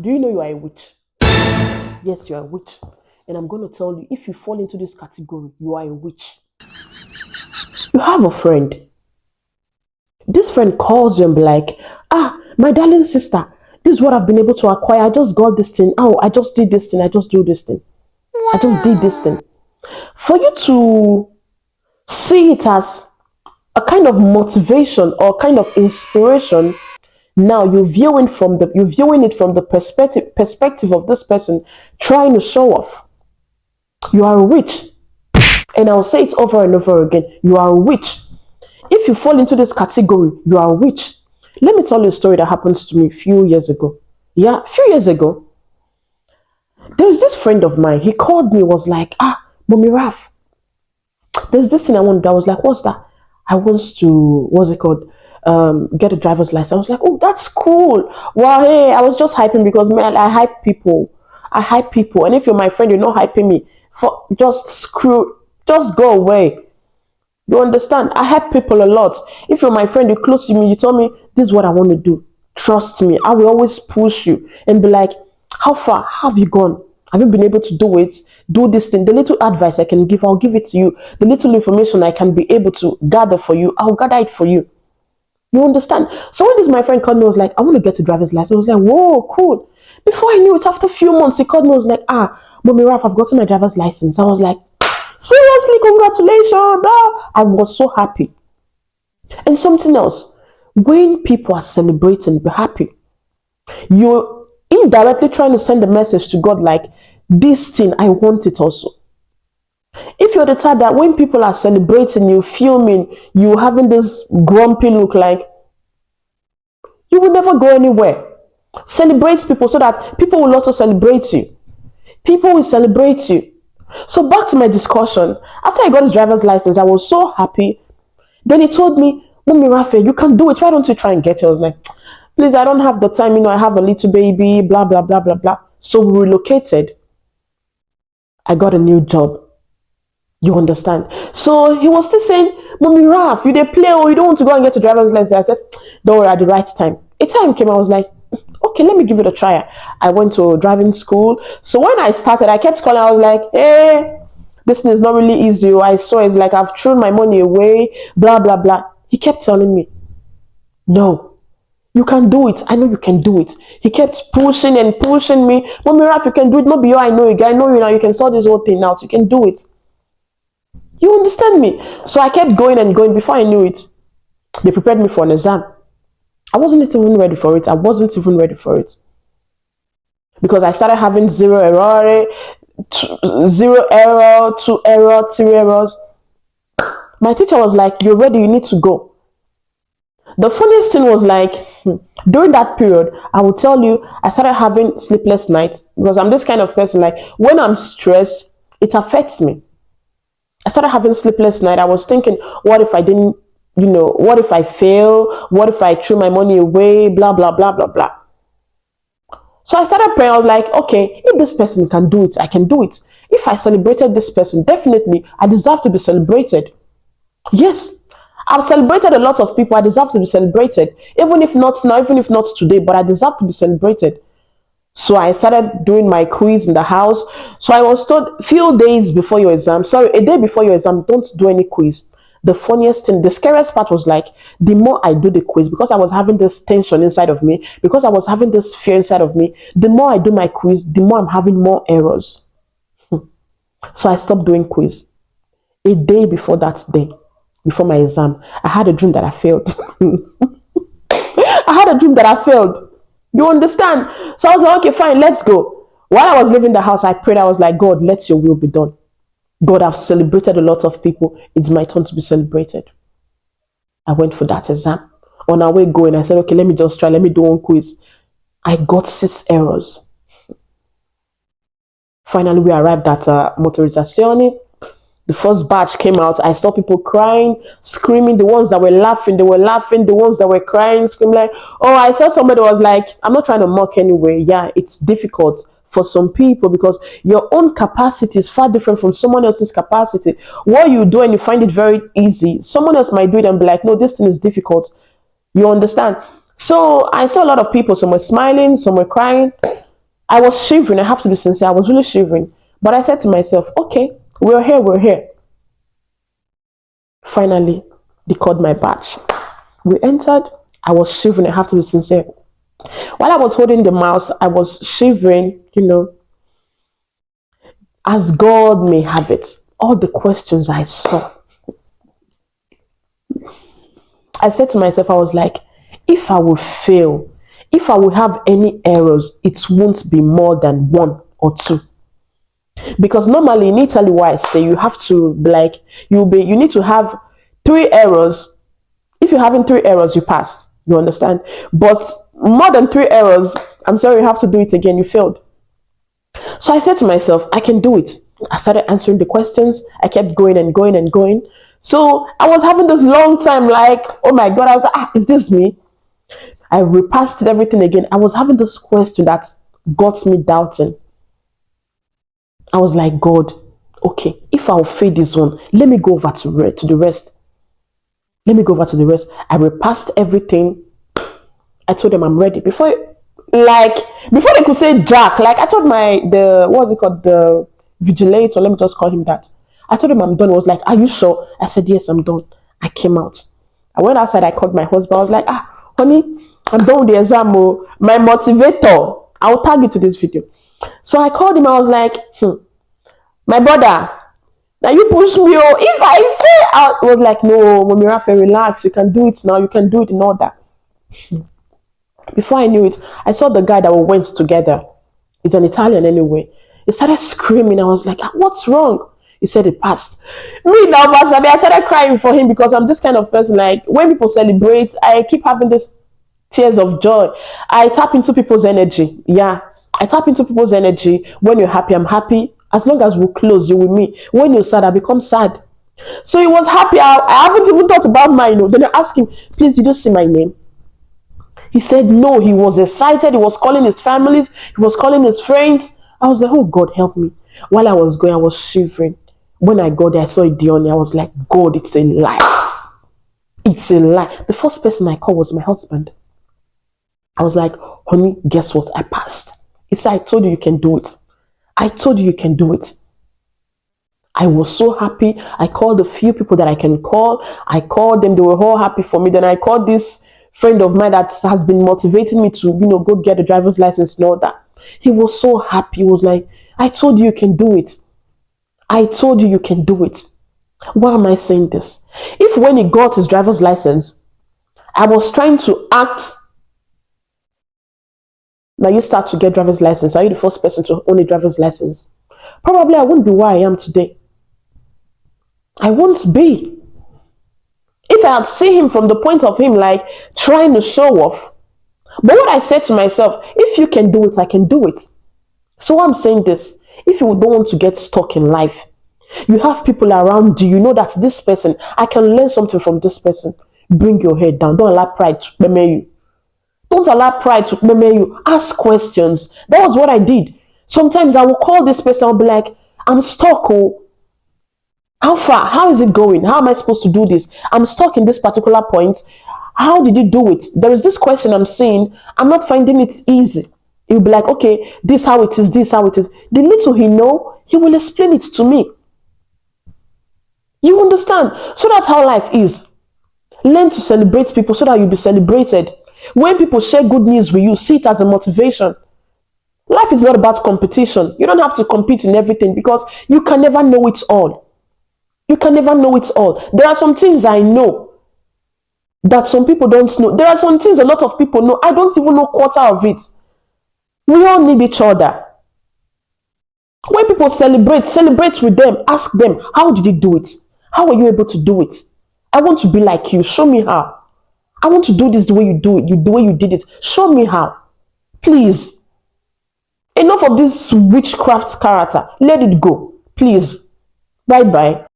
Do you know you are a witch? Yes, you are a witch. And I'm going to tell you, if you fall into this category, you are a witch. You have a friend. This friend calls you and be like, my darling sister, this is what I've been able to acquire. I just got this thing. Oh, I just did this thing. I just do this thing. I just did this thing. For you to see it as a kind of motivation or kind of inspiration, now you're viewing it from the perspective of this person trying to show off. You are a witch. And I'll say it over and over again. You are a witch. If you fall into this category, you are a witch. Let me tell you a story that happened to me a few years ago. Yeah, a few years ago. There's this friend of mine. He called me, was like, Mommy Raf, there's this thing I want to do. I was like, what's that? I want to, what's it called? Get a driver's license. I was like, oh, that's cool. Well, hey, I was just hyping because, man, I hype people. And if you're my friend, you're not hyping me. Just go away. You understand? I help people a lot. If you're my friend, you're close to me, you tell me, this is what I want to do. Trust me, I will always push you and be like, how far have you gone? Have you been able to do it? Do this thing. The little advice I can give, I'll give it to you. The little information I can be able to gather for you, I'll gather it for you. You understand? So when this my friend called me, I was like, I want to get a driver's license. I was like, whoa, cool. Before I knew it, after a few months, he called me, I was like, Mommy Ralph, I've gotten my driver's license. I was like, seriously, congratulations. I was so happy. And something else, when people are celebrating, be happy. You're indirectly trying to send a message to God like, this thing, I want it also. If you're the type that when people are celebrating, you filming, you having this grumpy look like, you will never go anywhere. Celebrate people so that people will also celebrate you. People will celebrate you. So back to my discussion. After I got his driver's license, I was so happy. Then he told me, Mommy Raphael, you can do it. Why don't you try and get it? I was like, please, I don't have the time. I have a little baby, blah, blah, blah, blah, blah. So we relocated. I got a new job. You understand? So he was still saying, Mommy Raph, you play or you don't want to go and get a driver's license. I said, don't worry, at the right time. A time came, I was like, okay, let me give it a try. I went to driving school. So when I started, I kept calling. I was like, hey, this thing is not really easy. I saw it's like I've thrown my money away, blah, blah, blah. He kept telling me, no, you can do it. I know you can do it. He kept pushing and pushing me. Mommy Raf, you can do it. Not be you, I know you. I know you now. You can sort this whole thing out. You can do it. You understand me? So I kept going and going. Before I knew it, they prepared me for an exam. I wasn't even ready for it. Because I started having 0 error, 0 error, 2 error, 3 errors. My teacher was like, you're ready, you need to go. The funniest thing was like, during that period, I will tell you, I started having sleepless nights because I'm this kind of person, like when I'm stressed, it affects me. I started having sleepless night. I was thinking, what if I didn't, what if I fail? What if I threw my money away? Blah, blah, blah, blah, blah. So I started praying. I was like, okay, if this person can do it, I can do it. If I celebrated this person, definitely I deserve to be celebrated. Yes, I've celebrated a lot of people. I deserve to be celebrated. Even if not now, even if not today, but I deserve to be celebrated. So I started doing my quiz in the house. So I was told a day before your exam, don't do any quiz. The funniest thing, the scariest part was like, the more I do the quiz, because I was having this tension inside of me, because I was having this fear inside of me, the more I do my quiz, the more I'm having more errors. So I stopped doing quiz. A day before that day, before my exam, I had a dream that I failed. You understand? So I was like, okay, fine, let's go. While I was leaving the house, I prayed. I was like, God, let your will be done. God, I've celebrated a lot of people. It's my turn to be celebrated. I went for that exam. On our way going, I said, okay, let me just try. Let me do one quiz. I got 6 errors. Finally, we arrived at Motorizzazione. The first batch came out. I saw people crying, screaming. The ones that were laughing, they were laughing. The ones that were crying, screaming like, oh, I saw somebody was like, I'm not trying to mock anyway. Yeah, it's difficult for some people because your own capacity is far different from someone else's capacity. What you do and you find it very easy, someone else might do it and be like, no, this thing is difficult. You understand? So I saw a lot of people. Some were smiling, some were crying. I was shivering. I have to be sincere. I was really shivering. But I said to myself, okay, we're here, we're here. Finally, they called my batch. We entered. I was shivering. I have to be sincere. While I was holding the mouse, I was shivering, as God may have it. All the questions I saw, I said to myself, I was like, if I will fail, if I will have any errors, it won't be more than one or two. Because normally in Italy where I stay, you have to you need to have three errors. If you're having three errors, you pass. You understand? But more than three errors, I'm sorry, you have to do it again. You failed. So I said to myself, I can do it. I started answering the questions. I kept going and going and going. So I was having this long time, like, oh my God, I was like, is this me? I repassed everything again. I was having this question that got me doubting. I was like, God, okay, if I'll fail this one, let me go over to the rest. Let me go over to the rest. I repassed everything. I told them I'm ready. Before they could say Jack, like I told what's it called, the vigilator, let me just call him that. I told him I'm done. He was like, are you sure? I said, yes, I'm done. I came out. I went outside, I called my husband. I was like, honey, I'm done with the exam. Oh. My motivator. I'll tag you to this video. So I called him. I was like, my brother, now you push me. Oh, if I fail out, it was like, no, Mommy Rafa, relax. You can do it now. You can do it in order. Before I knew it, I saw the guy that we went together. He's an Italian anyway. He started screaming. I was like, what's wrong? He said it passed. Me now, I started crying for him because I'm this kind of person. Like when people celebrate, I keep having this tears of joy. I tap into people's energy. Yeah, I tap into people's energy. When you're happy, I'm happy. As long as we're close, you're with me. When you're sad, I become sad. So he was happy. I haven't even thought about mine. Then I asked him, please, did you see my name? He said no. He was excited. He was calling his families. He was calling his friends. I was like, oh God, help me. While I was going, I was shivering. When I got there, I saw it Dione. I was like, God, it's a lie. It's a lie. The first person I called was my husband. I was like, honey, guess what? I passed. He said, I told you you can do it. I told you you can do it. I was so happy. I called a few people that I can call. I called them. They were all happy for me. Then I called this friend of mine that has been motivating me to, go get a driver's license and all that. He was so happy. He was like, I told you you can do it. I told you you can do it. Why am I saying this? If when he got his driver's license, I was trying to act. Now you start to get driver's license. Are you the first person to own a driver's license? Probably I wouldn't be where I am today. I won't be. If I had seen him from the point of him like trying to show off. But what I said to myself, if you can do it, I can do it. So I'm saying this. If you don't want to get stuck in life, you have people around you, you know that this person, I can learn something from this person. Bring your head down. Don't allow pride to meme you. Don't allow pride to meme you. Ask questions. That was what I did. Sometimes I will call this person, I'll be like, I'm stuck. Oh, how far? How is it going? How am I supposed to do this? I'm stuck in this particular point. How did you do it? There is this question I'm seeing. I'm not finding it easy. He'll be like, okay, this how it is, this how it is. The little he know, he will explain it to me. You understand? So that's how life is. Learn to celebrate people so that you'll be celebrated. When people share good news with you, see it as a motivation. Life is not about competition. You don't have to compete in everything because you can never know it all. You can never know it all. There are some things I know that some people don't know. There are some things a lot of people know. I don't even know quarter of it. We all need each other. When people celebrate with them. Ask them, how did you do it? How were you able to do it? I want to be like you. Show me how. I want to do this the way you do it, the way you did it. Show me how. Please. Enough of this witchcraft character. Let it go. Please. Bye-bye.